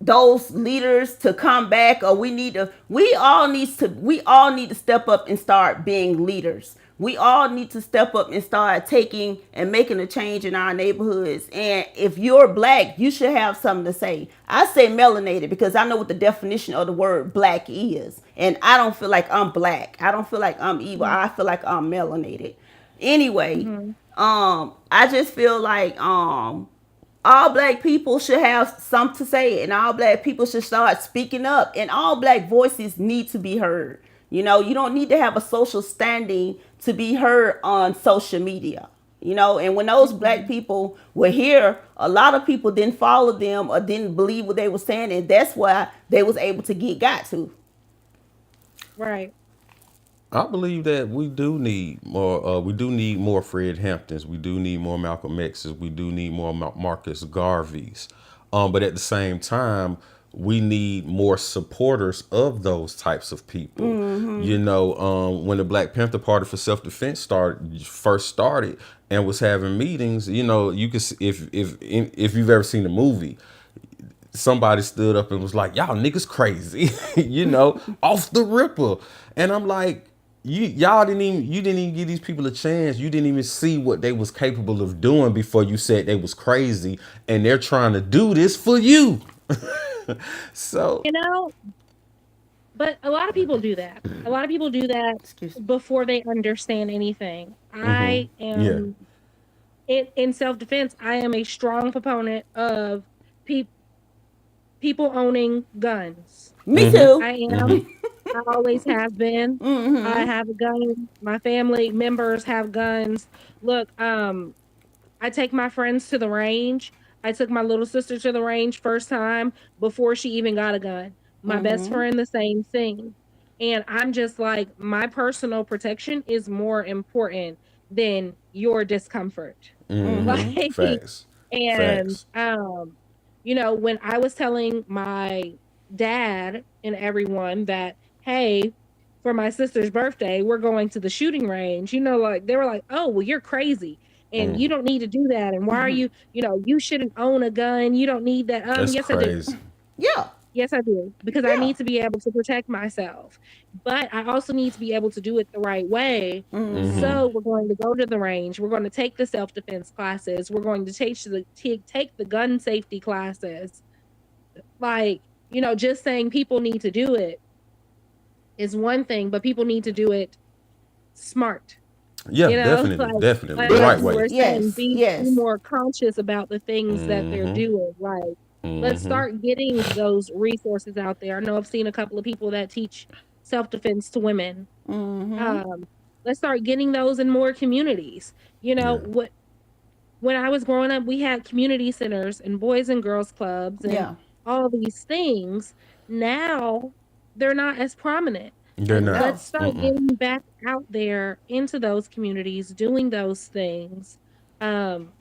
those leaders to come back, or we all need to step up and start being leaders. We all need to step up and start taking and making a change in our neighborhoods. And if you're black, you should have something to say. I say melanated because I know what the definition of the word black is, and I don't feel like I'm black. I don't feel like I'm evil. I feel like I'm melanated. Anyway, Mm-hmm. I just feel like all black people should have something to say, and all black people should start speaking up, and all black voices need to be heard. You don't need to have a social standing to be heard on social media. And when those black Mm-hmm. people were here, a lot of people didn't follow them or didn't believe what they were saying, and that's why they was able to get got to. Right. I believe that we do need more. We do need more Fred Hamptons. We do need more Malcolm X's. We do need more Marcus Garveys. But at the same time, we need more supporters of those types of people. When the Black Panther Party for Self Defense first started and was having meetings, you could if you've ever seen the movie, somebody stood up and was like, "Y'all niggas crazy," off the ripper. And I'm like, you didn't even give these people a chance. You didn't even see what they was capable of doing before you said they was crazy, and they're trying to do this for you. So, You know, but a lot of people do that. A lot of people do that Excuse me. before they understand anything. I yeah. am in self defense. I am a strong proponent of pe- people owning guns. Me too. I am. I always have been. I have a gun. My family members have guns. Look, I take my friends to the range. I took my little sister to the range first time before she even got a gun. My best friend, the same thing. And I'm just like, my personal protection is more important than your discomfort. Like, Facts. and Facts. when I was telling my dad and everyone that, hey, for my sister's birthday, we're going to the shooting range, like they were like, oh, well, you're crazy. And you don't need to do that. And why are you, you shouldn't own a gun. You don't need that. That's Yes, I do. crazy. Yeah. Yes, I do. Because I Yeah. need to be able to protect myself. But I also need to be able to do it the right way. So we're going to go to the range. We're going to take the self-defense classes. We're going to take the gun safety classes. Like, just saying people need to do it is one thing, but people need to do it smart. Yeah, Like definitely, definitely, the right Yes. you way. were saying, Yes. be Yes. more conscious about the things that they're doing. Like, let's start getting those resources out there. I know I've seen a couple of people that teach self-defense to women. Um, let's start getting those in more communities. Yeah. When I was growing up, we had community centers and boys and girls clubs and Yeah. all these things. Now they're not as prominent. They're And not. No. let's start getting back out there into those communities, doing those things. Um,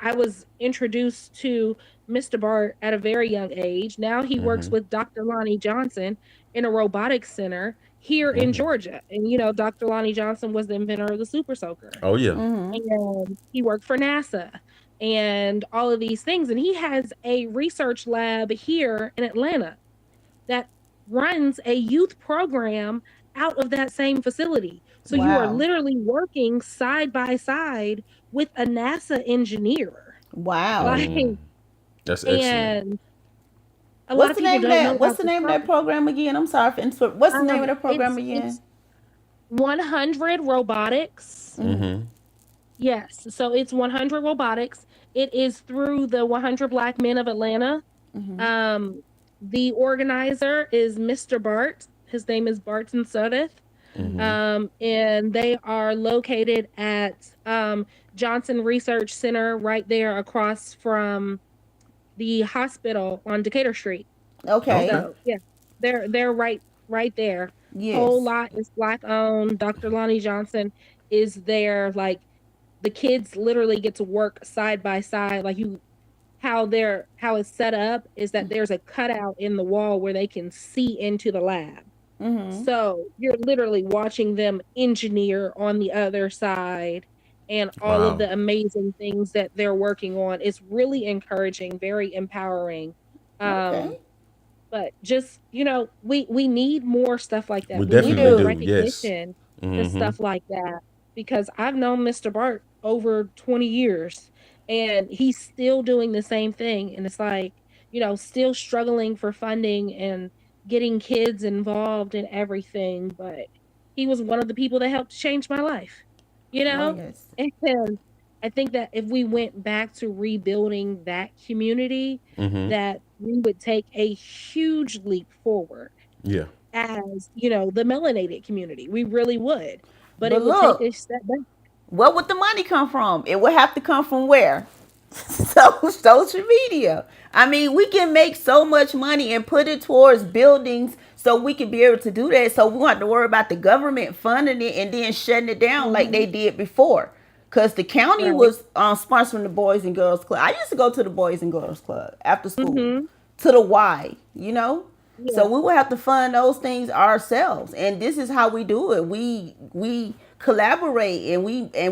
I was introduced to Mr. Bart at a very young age. Now he works with Dr. Lonnie Johnson in a robotics center here in Georgia. And Dr. Lonnie Johnson was the inventor of the Super Soaker. Oh yeah. And he worked for NASA. and all of these things. And he has a research lab here in Atlanta that runs a youth program out of that same facility. So you are Wow. literally working side by side with a NASA engineer. Wow. Like, That's excellent. and a lot of people don't know What's about the this name of that program. program again? I'm sorry for interrupting. What's the name of that program It's again? 100 Robotics. Yes, so it's 100 Robotics. It is through the 100 Black Men of Atlanta. Um, the organizer is Mr. Bart. His name is Barton Sudeth. And they are located at Johnson Research Center right there across from the hospital on Decatur Street. Okay. Okay. So yeah, they're right there. Whole Yes. lot is Black owned. Dr. Lonnie Johnson is there. Like the kids literally get to work side by side. Like how it's set up is that there's a cutout in the wall where they can see into the lab. So you're literally watching them engineer on the other side and all of Wow. the amazing things that they're working on. It's really encouraging, very empowering. Um, Okay. but just, we need more stuff like We that. We We need definitely more do. do. Yes. recognition and stuff like that because I've known Mr. Bart over 20 years and he's still doing the same thing. And it's like, still struggling for funding and getting kids involved in everything. But he was one of the people that helped change my life, you Oh know? yes. And I think that if we went back to rebuilding that community, that we would take a huge leap forward Yeah. as, the melanated community. We really would. But But it would take a look, step back. where would the money come from? It would have to come from where? So social media. I mean, we can make so much money and put it towards buildings so we can be able to do that. So we don't have to worry about the government funding it and then shutting it down like Mhm. they did before. Because the county Right. was sponsoring the Boys and Girls Club. I used to go to the Boys and Girls Club after school Mhm. to the Y. So Yeah. we will have to fund those things ourselves, and this is how we do it. We collaborate and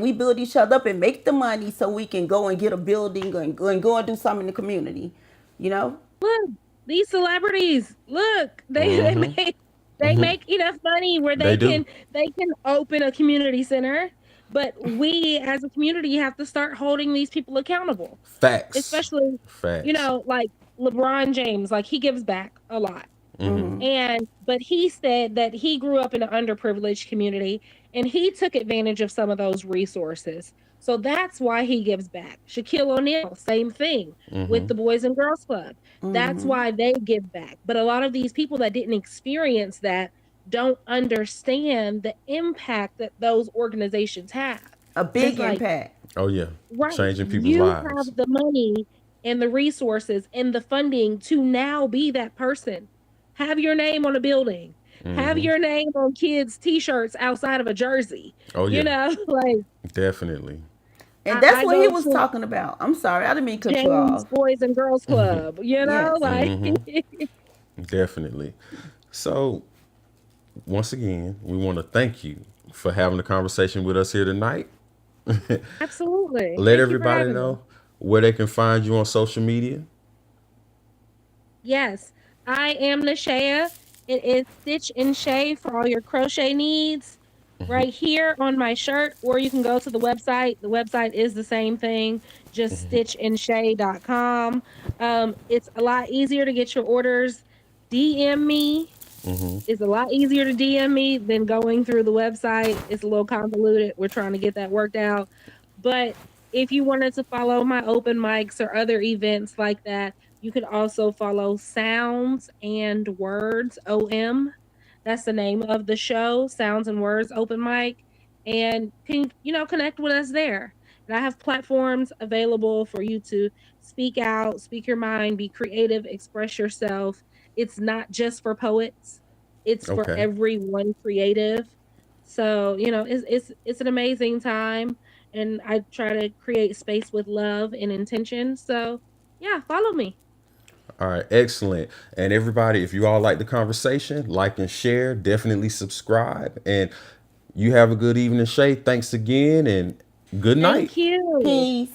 we build each other up and make the money so we can go and get a building and go and do something in the community. You know. Look, these celebrities, look, they make enough money where They do. they can open a community center, but we as a community have to start holding these people accountable. Facts. Especially, Facts. like LeBron James, like he gives back a lot. But he said that he grew up in an underprivileged community and he took advantage of some of those resources. So that's why he gives back. Shaquille O'Neal, same thing with the Boys and Girls Club. That's why they give back. But a lot of these people that didn't experience that don't understand the impact that those organizations have. A It's big like, impact. Oh yeah. right, Changing people's you have lives. the money and the resources and the funding to now be that person. Have your name on a building. Have your name on kids' t-shirts outside of a jersey. Oh yeah. Like Definitely. And that's I what he go was to talking about. I'm sorry, I didn't mean to cut you James off. Boys and Girls Club, Yes. like Definitely. So once again, we want to thank you for having the conversation with us here tonight. absolutely. Let Thank you for everybody having me. know where they can find you on social media. Yes, I am Nishaya. It is Stitch and Shay for all your crochet needs right here on my shirt, or you can go to the website. The website is the same thing, just stitchandshay.com. It's a lot easier to get your orders. DM me. It's a lot easier to DM me than going through the website. It's a little convoluted. We're trying to get that worked out. But if you wanted to follow my open mics or other events like that, you could also follow Sounds and Words OM. That's the name of the show, Sounds and Words Open Mic. And can, connect with us there. And I have platforms available for you to speak out, speak your mind, be creative, express yourself. It's not just for poets, it's for Okay. everyone creative. So, it's an amazing time and I try to create space with love and intention. So, yeah, follow me. All right, excellent. And everybody, if you all like the conversation, like and share, definitely subscribe. And you have a good evening, Shay. Thanks again and good night. Thank you. Peace.